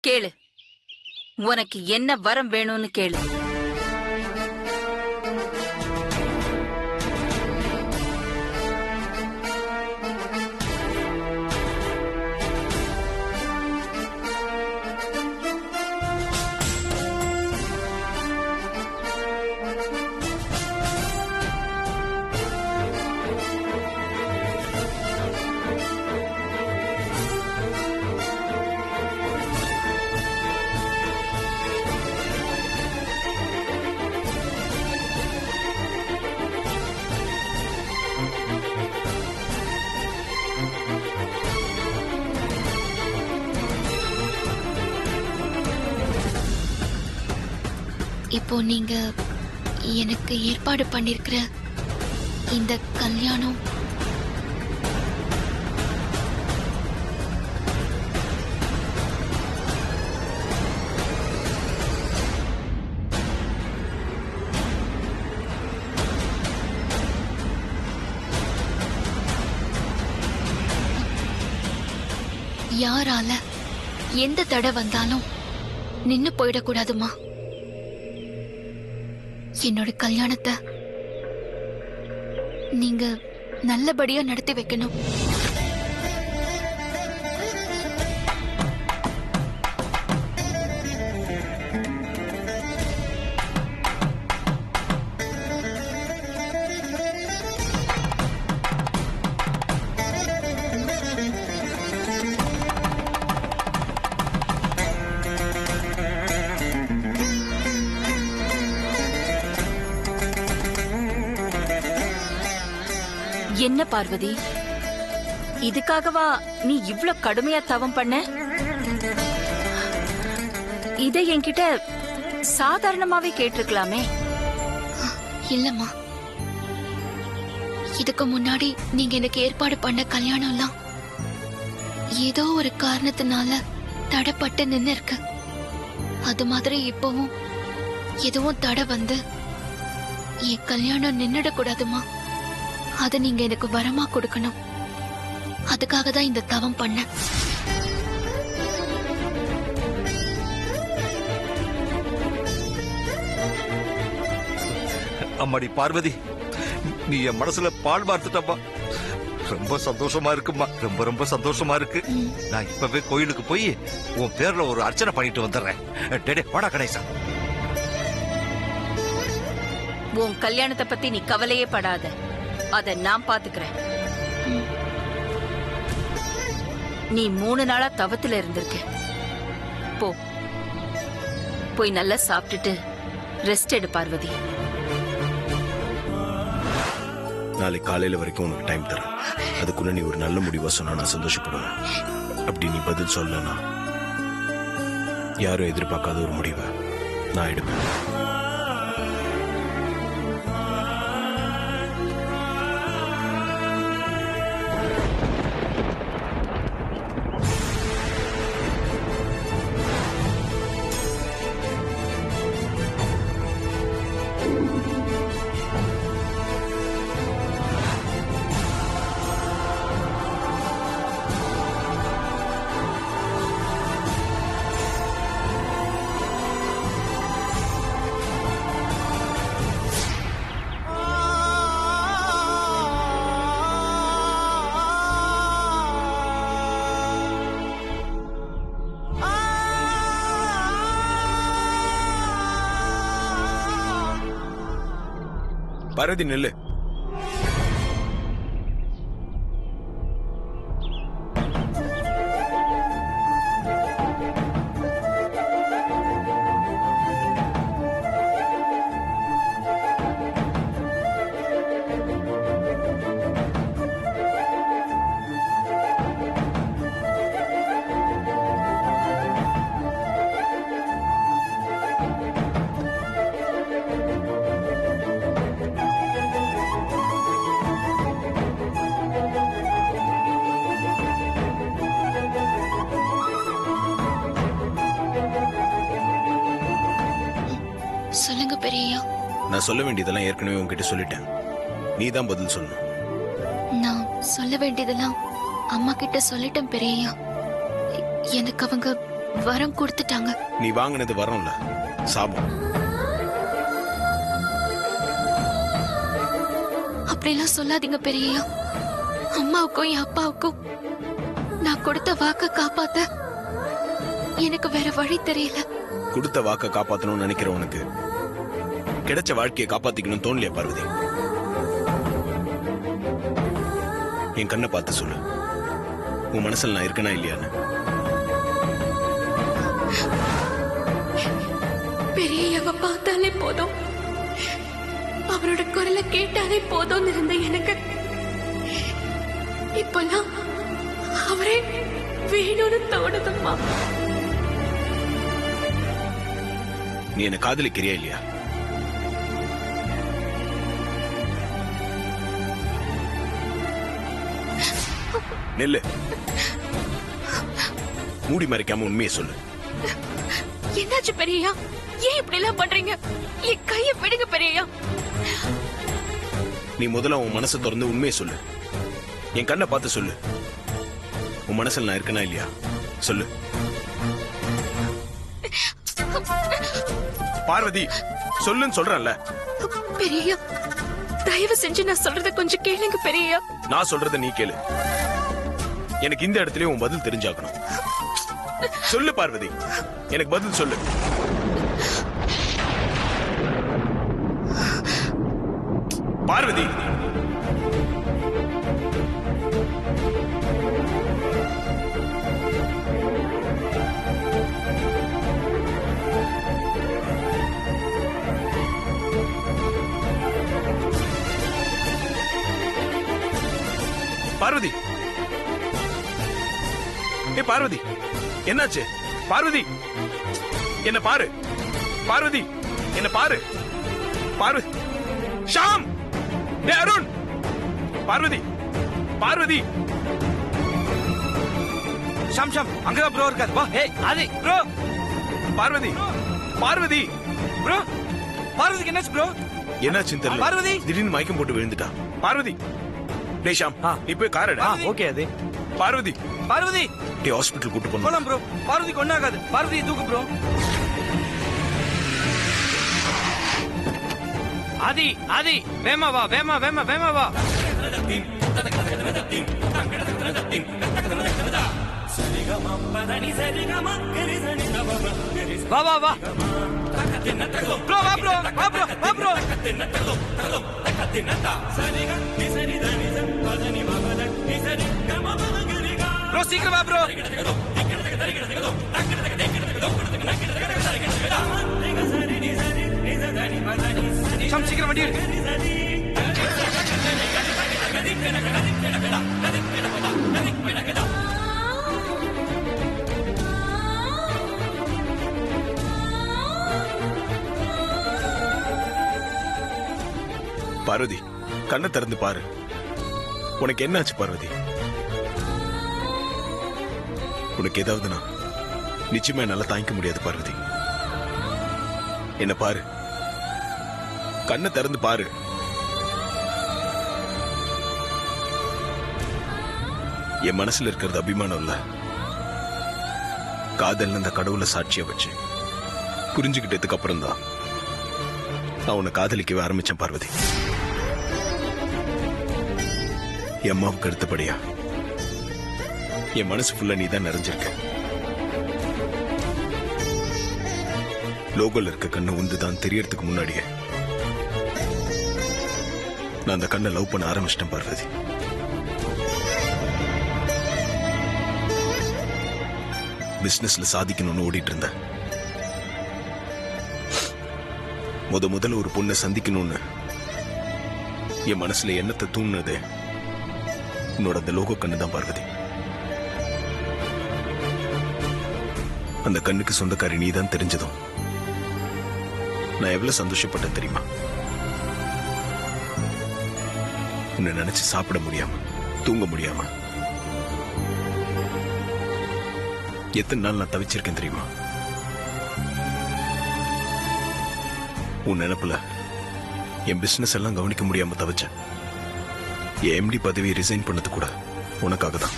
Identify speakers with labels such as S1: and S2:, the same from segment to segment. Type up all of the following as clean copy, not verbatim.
S1: கேளு, உனக்கு என்ன வரம் வேணும்னு கேளு.
S2: இப்போ நீங்க எனக்கு ஏற்பாடு பண்ணிருக்கிற இந்த கல்யாணம் யாரால எந்த தடை வந்தாலும் நின்னு போயிடக்கூடாதுமா. என்னோட கல்யாணத்தை நீங்க நல்லபடியா நடத்தி வைக்கணும்.
S1: என்ன பார்வதி, இதுக்காகவா நீ இவ்ளோ கடுமையா தவம் பண்ண? இதை என்கிட்ட சாதாரணமாவே கேட்டிருக்கலாமே.
S2: இல்லம்மா, இதுக்கு முன்னாடி நீங்க எனக்கு ஏற்பாடு பண்ண கல்யாணம்லாம் ஏதோ ஒரு காரணத்தினால தடைப்பட்டு நின்னு இருக்கு. அது மாதிரி இப்பவும் எதுவும் தடை வந்து என் கல்யாணம் நின்னுடக்கூடாதுமா. அதை நீங்க எனக்கு வரமா கொடுக்கணும். அதுக்காக தான் இந்த தவம் பண்ண.
S3: அம்மாடி பார்வதி, நீ என் மனசுல பால் வார்த்துட்டப்பா. ரொம்ப சந்தோஷமா இருக்குமா, ரொம்ப ரொம்ப சந்தோஷமா இருக்கு. நான் இப்பவே கோயிலுக்கு போய் உன் பேர்ல ஒரு அர்ச்சனை பண்ணிட்டு வந்துடுறேன். டேடே வாடா கணேசா.
S1: உன் கல்யாணத்தை பத்தி நீ கவலையே படாத, அத நான் பாத்துக்கிறேன். நீ 3 நாளா தவத்துல இருந்திருக்க. போ, போய் நல்லா சாப்பிட்டுட்டு ரெஸ்ட் எடு பார்வதி.
S4: நாளை காலையில வரைக்கும் உனக்கு டைம் தரேன். அதுக்குள்ள நீ ஒரு நல்ல முடிவா சொன்னா நான் சந்தோஷப்படுவேன். அப்படி நீ பதில் சொல்லனா யாரும் எதிர்பார்க்காத ஒரு முடிவை நான் எடுப்பேன். பாரதி நெல்லு.
S2: சொல்லுங்க பெரியய்யா.
S4: நான் சொல்ல வேண்டியதெல்லாம் ஏற்கனவே உன்கிட்ட சொல்லிட்டேன். நீ தான் பதில் சொல்லணும்.
S2: நான் சொல்ல வேண்டியதெல்லாம் அம்மா கிட்ட சொல்லிட்டேன் பெரியய்யா. எனக்கு அவங்க வரம் கொடுத்துட்டாங்க.
S4: நீ வாங்கினது வரம்ல, சாபம்.
S2: அப்படிலாம் சொல்லாதீங்க பெரியய்யா. அம்மாவுக்கும் என் அப்பாவுக்கும் நான் கொடுத்த வாக்க காப்பாத்த எனக்கு வேற வழி தெரியல.
S4: கொடுத்த வாக்க காப்பாத்தணும்னு நினைக்கிற உனக்கு கிடைச்ச வாழ்க்கையை காப்பாத்திக்கணும் தோணலையா பார்வதி? என் கண்ணை பார்த்து சொல்லு, உன் மனசுல நான் இருக்கனா இல்லையான்னு.
S2: பெரியய்யாவை பார்த்தாலே போதும், அவரோட குரலை கேட்டாலே போதும் இருந்த எனக்கு இப்பெல்லாம் அவரே வேணும்னு தோணுதும்மா.
S4: நீ என்ன காதலிக்கிறியா இல்லையா? நெல்லு, மூடி மறைக்காம உண்மையை சொல்லு.
S2: என்னாச்சு பெரியய்யா? ஏன் இப்படி எல்லாம் பண்றீங்க? என் கையை விடுங்க பெரியய்யா.
S4: நீ முதல்ல உன் மனசை திறந்து உண்மையை சொல்லு. என் கண்ணை பார்த்து சொல்லு, உன் மனசுல நான் இருக்கனா இல்லையா சொல்லு. பார்வதி, சொல்லுன்னு சொல்றேன்ல.
S2: பெரியய்யா, தயவு செஞ்சு நான் சொல்றத கொஞ்சம் கேளுங்க பெரியய்யா.
S4: நான் சொல்றத நீ கேளு. எனக்கு இந்த இடத்துலயே உன் பதில் தெரிஞ்சாக்கணும். சொல்லு பார்வதி, எனக்கு பதில் சொல்லு. பார்வதி, பார்வதி, ஏ பார்வதி, என்னாச்சு? பார்வதி, என்ன பாரு. பார்வதி, என்ன பாரு. பார்வதி, ஷாம், டே அருண். பார்வதி, பார்வதி.
S3: ஷாம் ஷாம், அங்கதான் ப்ரோ இருக்காரு. வா. ஏய் ஆதி ப்ரோ.
S4: பார்வதி, பார்வதி.
S3: ப்ரோ, பார்வதிக்கு என்னாச்சு ப்ரோ?
S4: என்னாச்சுன்னு தெரியல.
S3: பார்வதி
S4: திடீர்னு மயக்கம் போட்டு விழுந்துட்டா. பார்வதி, டே ஷாம், நீ போய் கார் எடு.
S3: ஓகே அது.
S4: பார்வதி,
S3: பார்வதி,
S4: டே ஹாஸ்பிடல் கூட்டு போலாம்.
S3: போலாம் ப்ரோ. பார்வதிக்கு ஒண்ணாகாது. பார்வதியை தூக்கு ப்ரோ.
S5: ஆதி ஆதி, வேமா வா, வேமா வேமா வேமா வா. வா வா வா
S3: ப்ரோ, வா ப்ரோ, வா ப்ரோ, வா ப்ரோ. ப்ரோ சீக்கிரம் வா ப்ரோ. ஷாம் சீக்கிரம் வண்டி எடு.
S4: பார்வதி, கண்ணை திறந்து பாரு. உனக்கு என்னாச்சு பார்வதி? உனக்கு ஏதாவதுனா நிச்சயமா என்னால தாங்கிக்க முடியாது பார்வதி. என்ன பாரு, கண்ணை திறந்து பாரு. என் மனசுல இருக்கிறது அபிமானம் இல்ல, காதல் அந்த கடவுளை சாட்சியா வச்சு புரிஞ்சுக்கிட்டதுக்கு அப்புறம் தான் நான் உன்னை காதலிக்கவே ஆரம்பிச்சேன் பார்வதி. என் அம்மாவுக்கு அடுத்தபடியா என் மனசு ஃபுல்லா நீ தான் நிறைஞ்சிருக்க. லோகோல இருக்க கண்ணை உந்துதான் தெரியறதுக்கு முன்னாடியே நான் அந்த கண்ணை லவ் பண்ண ஆரம்பிச்சிட்டேன் பார்வதி. பிசினஸ்ல சாதிக்கணும்னு ஓடிட்டு இருந்தேன். முதல்ல ஒரு பொண்ணை சந்திக்கணும்னு என் மனசுல எண்ணத்தை தூண்டுனது உன்னோட அந்த லோகோ கண்ணு தான் பார்வதி. அந்த கண்ணுக்கு சொந்தக்காரி நீ தான் தெரிஞ்சதும் நான் எவ்வளவு சந்தோஷப்பட்டேன் தெரியுமா? உன்னை நினைச்சு சாப்பிட முடியாம தூங்க முடியாம எத்தனை நாள் நான் தவிச்சிருக்கேன் தெரியுமா? உன் நினைப்புல என் பிசினஸ் எல்லாம் கவனிக்க முடியாம தவிச்சேன். என் எம்டி பதவியை ரிசைன் பண்ணது கூட உனக்காக தான்.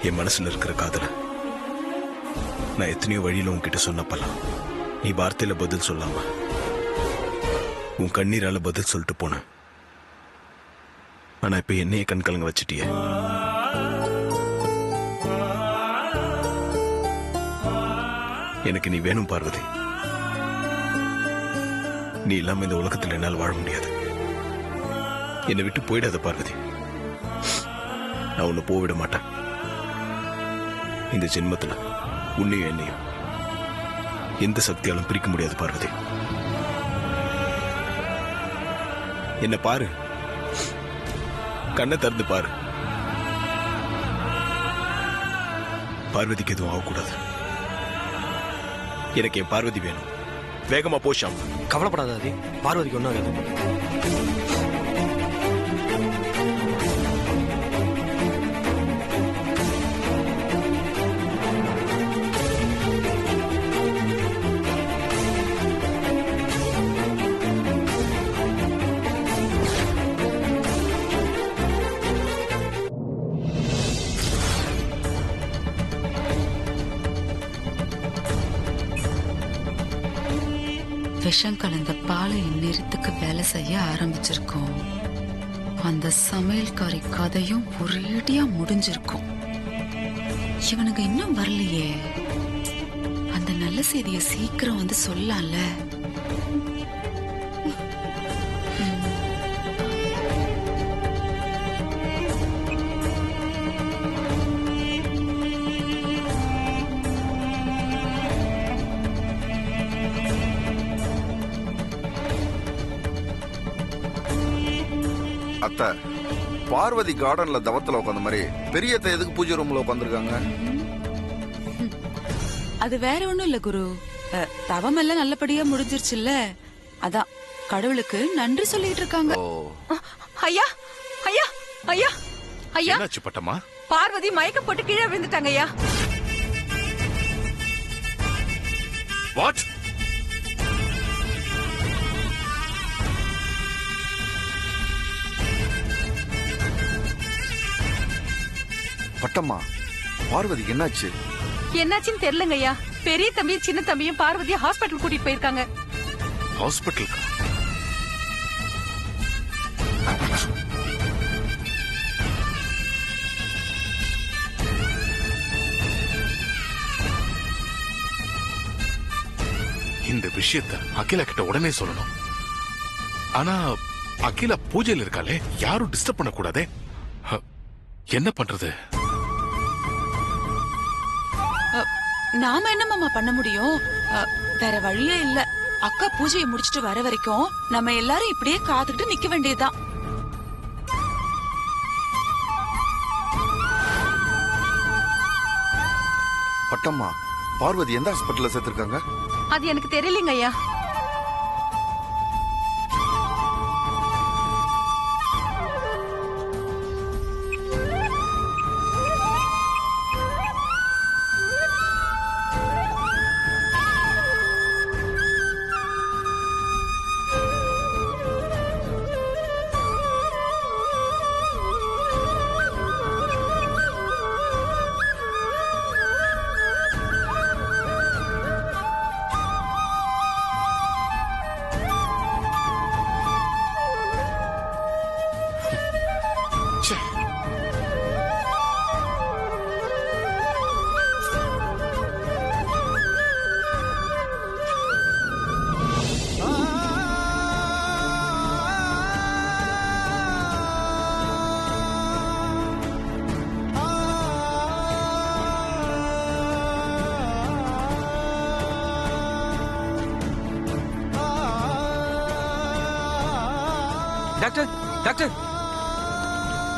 S4: என் மனசுல இருக்கிற காதல நான் எத்தனையோ வழியில உன்கிட்ட சொன்னப்பலாம் நீ வார்த்தையில பதில் சொல்லாம உன் கண்ணீரால பதில் சொல்லிட்டு போன. ஆனா இப்ப என்னையே கண் கலங்க வச்சிட்டியே. எனக்கு நீ வேணும் பார்வதி. நீ இல்லாம இந்த உலகத்தில் என்னால் வாழ முடியாது. என்னை விட்டு போயிடாத பார்வதி. நான் உன்னை போவிட மாட்டேன். இந்த ஜென்மத்துல உன்னையும் என்னையும் எந்த சக்தியாலும் பிரிக்க முடியாது பார்வதி. என்ன பாரு, கண்ணை திறந்து பாரு. பார்வதிக்கு எதுவும் ஆகக்கூடாது. எனக்கு என் பார்வதி வேணும். வேகமா போ ஷாம்.
S5: கவலைப்படாத ஆதி, பார்வதிக்கு ஒன்றும் ஆகாது.
S6: விஷம் கலந்த பாலை நேரத்துக்கு வேலை செய்ய ஆரம்பிச்சிருக்கோம். அந்த சமையல்காரி கதையும் ஒரேடியா முடிஞ்சிருக்கும். இவனுங்க இன்னும் வரலையே. அந்த நல்ல செய்திய சீக்கிரம் வந்து சொல்லலாம்ல.
S7: அத்தை, பார்வதி கார்டன்ல தவத்துல உட்காந்த மாதிரி பெரிய அத்தை எதுக்கு பூஜை ரூம்ல உட்காந்துருக்காங்க?
S6: அது வேற ஒண்ணும் இல்ல குரு. தவம் எல்லாம் நல்லபடியா முடிஞ்சிருச்சுல்ல. அதான் கடவுளுக்கு நன்றி சொல்லிட்டு இருக்காங்க.
S1: ஐயா ஐயா ஐயா ஐயா,
S3: என்னாச்சு பட்டம்மா?
S1: பார்வதி மயக்கம் போட்டு கீழே விழுந்துட்டாங்க ஐயா.
S3: வாட்?
S7: பட்டம்மா, பார்வதிக்கு என்னாச்சு?
S1: என்னாச்சுன்னு தெரியலங்க ஐயா. பெரிய தம்பியும் சின்ன தம்பியும் பார்வதியை ஹாஸ்பிட்டல் கூட்டிட்டு போயிருக்காங்க.
S3: ஹாஸ்பிட்டலுக்கு?
S8: இந்த விஷயத்தை அகிலா கிட்ட உடனே சொல்லணும். ஆனா அகிலா பூஜையில் இருக்காளே, யாரும் டிஸ்டர்ப் பண்ண கூடாதே. என்ன பண்றது?
S6: நாம என்ன மாமா பண்ண முடியும்? வேற வழியே இல்ல. அக்கா பூஜையை முடிச்சிட்டு வர வரைக்கும் நம்ம எல்லாரும் இப்படியே காத்துக்கிட்டு நிக்க வேண்டியதுதான்.
S7: பட்டம்மா, பார்வதி எந்த ஹாஸ்பிட்டல்ல சேர்த்திருக்காங்க?
S1: அது எனக்கு தெரியலங்க ஐயா.
S5: டாக்டர் டாக்டர்,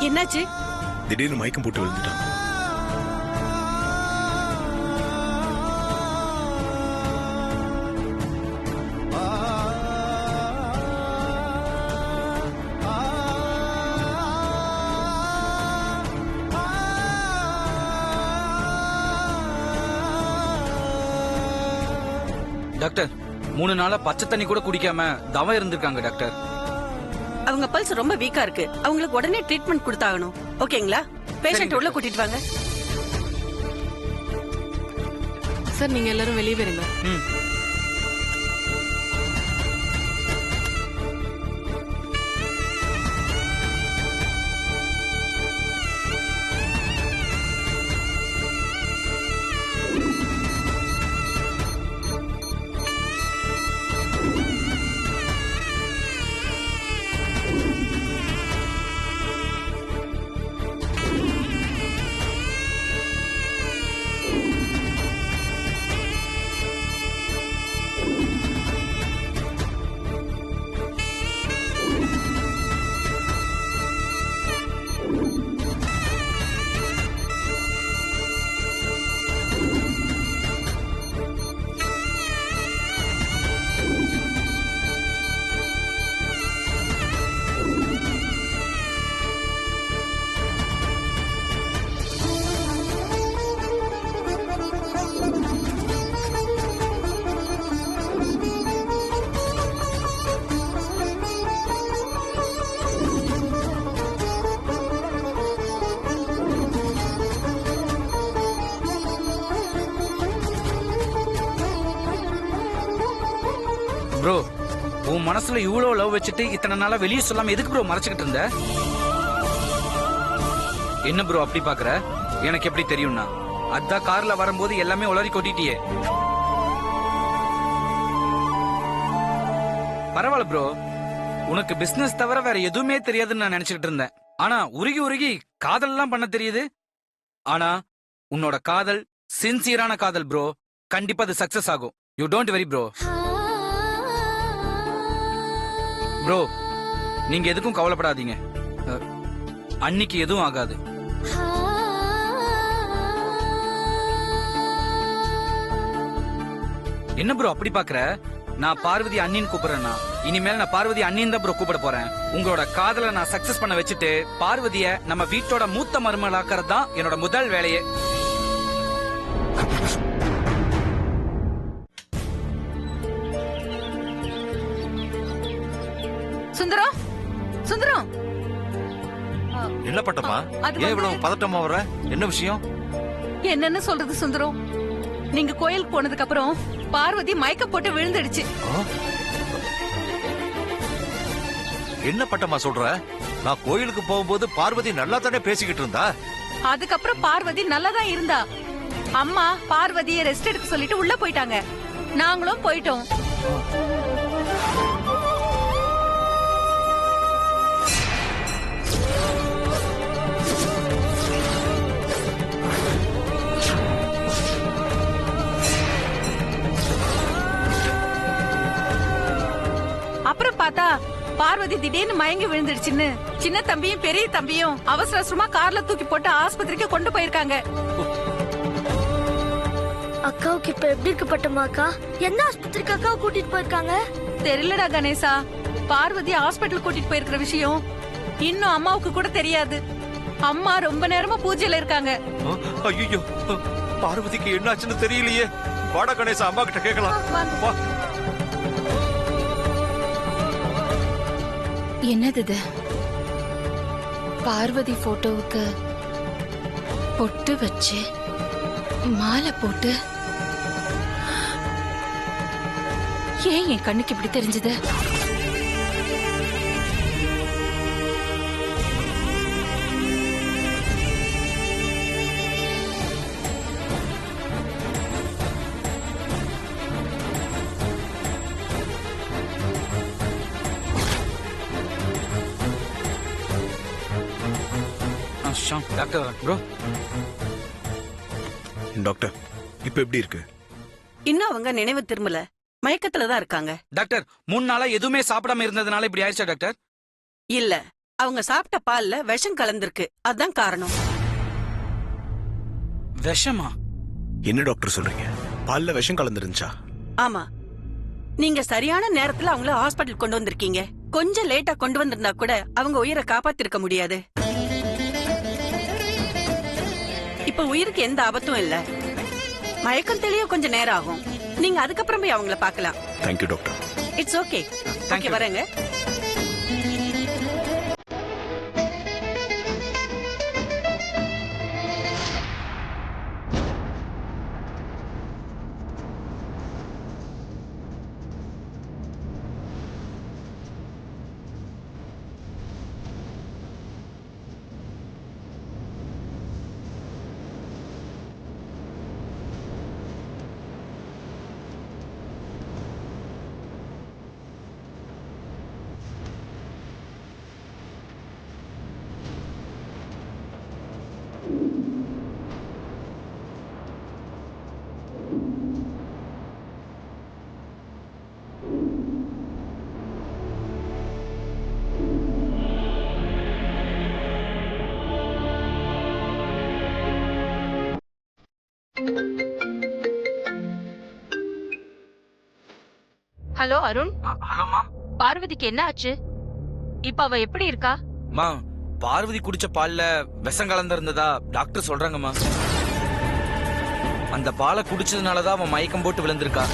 S1: என்னாச்சு?
S4: திடீர்னு மயக்கம் போட்டு விழுந்துட்டான்.
S5: டாக்டர் 3 நாளா பச்சை தண்ணி கூட குடிக்காம தவம் இருந்திருக்காங்க டாக்டர்.
S1: அவங்க பல்ஸ் ரொம்ப வீக்கா இருக்கு. அவங்களுக்கு உடனே ட்ரீட்மெண்ட் கொடுத்தாகணும். ஓகேங்களா? பேஷண்ட் உள்ள கூட்டிட்டு வாங்க.
S9: சார் நீங்க எல்லாரும் வெளியே வருங்க.
S5: ம். ப்ரோ உன் மனசுல இவ்வளவு லவ் வச்சுட்டு இத்தனை நாளா வெளியே சொல்லாம எதுக்கு ப்ரோ மறைச்சுக்கிட்டு இருந்த? என்ன ப்ரோ அப்படி பாக்குற? எனக்கு எப்படி தெரியும்னா அதான் கார்ல வரும்போது எல்லாமே உளறி கொட்டிட்டியே. பரவாயில்ல ப்ரோ, உனக்கு பிசினஸ் தவிர வேற எதுவுமே தெரியாதுன்னு நான் நினைச்சுக்கிட்டு இருந்தேன். ஆனா உருகி உருகி காதல் எல்லாம் பண்ண தெரியுது. ஆனா உன்னோட காதல் சின்சியரான காதல் ப்ரோ. கண்டிப்பா அது சக்சஸ் ஆகும். You don't worry bro. Bro நீங்க எதுக்கும் கவலைப்படாதீங்க. அன்னிக்கு எதுவும் ஆகாது. என்ன ப்ரோ அப்படி பாக்குற? நான் பார்வதி அண்ணின்னு கூப்பிடுறேன்னா இனிமேல் நான் பார்வதி அண்ணின்னு தான் ப்ரோ கூப்பிட போறேன். உங்களோட காதலை நான் சக்சஸ் பண்ண வச்சுட்டு பார்வதிய நம்ம வீட்டோட மூத்த மருமகளாக்குறது தான் என்னோட முதல் வேலையே.
S1: சுந்தரம், சுந்தரம்.
S3: என்ன பட்டமா? ஏன் இவ்வளவு பதட்டமா வர? என்ன விஷயம்?
S1: என்னன்னு சொல்றது சுந்தரம்? நீங்க கோயிலுக்கு போனதுக்கு அப்புறம் பார்வதி மயக்க போட்டு விழுந்துடுச்சு.
S3: என்ன பட்டமா சொல்ற? நான் கோயிலுக்கு போகும்போது பார்வதி நல்லா தானே பேசிக்கிட்டு இருந்தா.
S1: அதுக்கப்புறம் பார்வதி நல்லா தான் இருந்தா. அம்மா பார்வதியை ரெஸ்ட் எடுக்க சொல்லிட்டு உள்ள போயிட்டாங்க. நாங்களும் போயிட்டோம். அப்புறம் பார்த்தா பார்வதி திடீர்னு மயங்கி விழுந்துடுச்சுன்னு சின்ன தம்பியும் பெரிய தம்பியும் அவசர அவசரமா கார்ல தூக்கி போட்டு ஆஸ்பத்திரிக்கு கொண்டு போயிருக்காங்க.
S10: அக்காவுக்கு இப்ப எப்படி இருக்கு பட்டமா? அக்கா எந்த ஆஸ்பத்திரிக்கு அக்காவை கூட்டிட்டு போயிருக்காங்க?
S1: தெரியலடா கணேசா. பார்வதி ஹாஸ்பிட்டல் கூட்டிட்டு போயிருக்கிற விஷயம் இன்னும் அம்மாவுக்கு கூட தெரியாது. அம்மா ரொம்ப நேரமா பூஜையில இருக்காங்க.
S3: ஐயோ, பார்வதிக்கு என்னாச்சுன்னு தெரியலையே. வாடா கணேசா, அம்மா கிட்ட கேட்கலாம். வா.
S2: என்னது இது? பார்வதி போட்டோவுக்கு பொட்டு வச்சு மாலை போட்டு ஏன் என் கண்ணுக்கு இப்படி தெரிஞ்சது?
S5: Doctor bro.
S4: டாக்டர் இப்ப எப்படி இருக்கு?
S11: இன்னும் அவங்க நினைவு திரும்பல, மயக்கத்துல தான் இருக்காங்க.
S5: டாக்டர் 3 நாளா எதுவுமே சாப்பிடாம இருந்ததுனால இப்படி ஆயிடுச்சா டாக்டர்?
S11: இல்ல, அவங்க சாப்பிட்ட பால்ல விஷம் கலந்திருக்கு, அதான் காரணம்.
S5: விஷமா?
S4: என்ன டாக்டர் சொல்றீங்க? பால்ல விஷம் கலந்துருந்துச்சா?
S11: ஆமா, நீங்க சரியான நேரத்துல அவங்கள ஹாஸ்பிட்டல் கொண்டு வந்திருக்கீங்க. கொஞ்சம் லேட்டா கொண்டு வந்திருந்தா கூட அவங்க உயிரை காப்பாத்திருக்க முடியாது. இப்ப உயிருக்கு எந்த ஆபத்தும் இல்ல. மயக்கம் தெளிய கொஞ்சம் நேரம் ஆகும். நீங்க அதுக்கப்புறம் போய் அவங்கள பார்க்கலாம்.
S4: Thank you doctor.
S11: It's okay. Okay, வரேங்க.
S9: ஹலோ அருண்,
S5: ஹலோமா.
S9: பார்வதிக்கு என்ன ஆச்சு? இப்ப அவ எப்படி இருக்கா?
S5: மா, பார்வதி குடிச்ச பால்ல விஷம் கலந்திருந்ததா டாக்டர் சொல்றாங்கம்மா. அந்த பாலை குடிச்சதுனாலதான் அவன் மயக்கம் போட்டு விழுந்திருக்கா.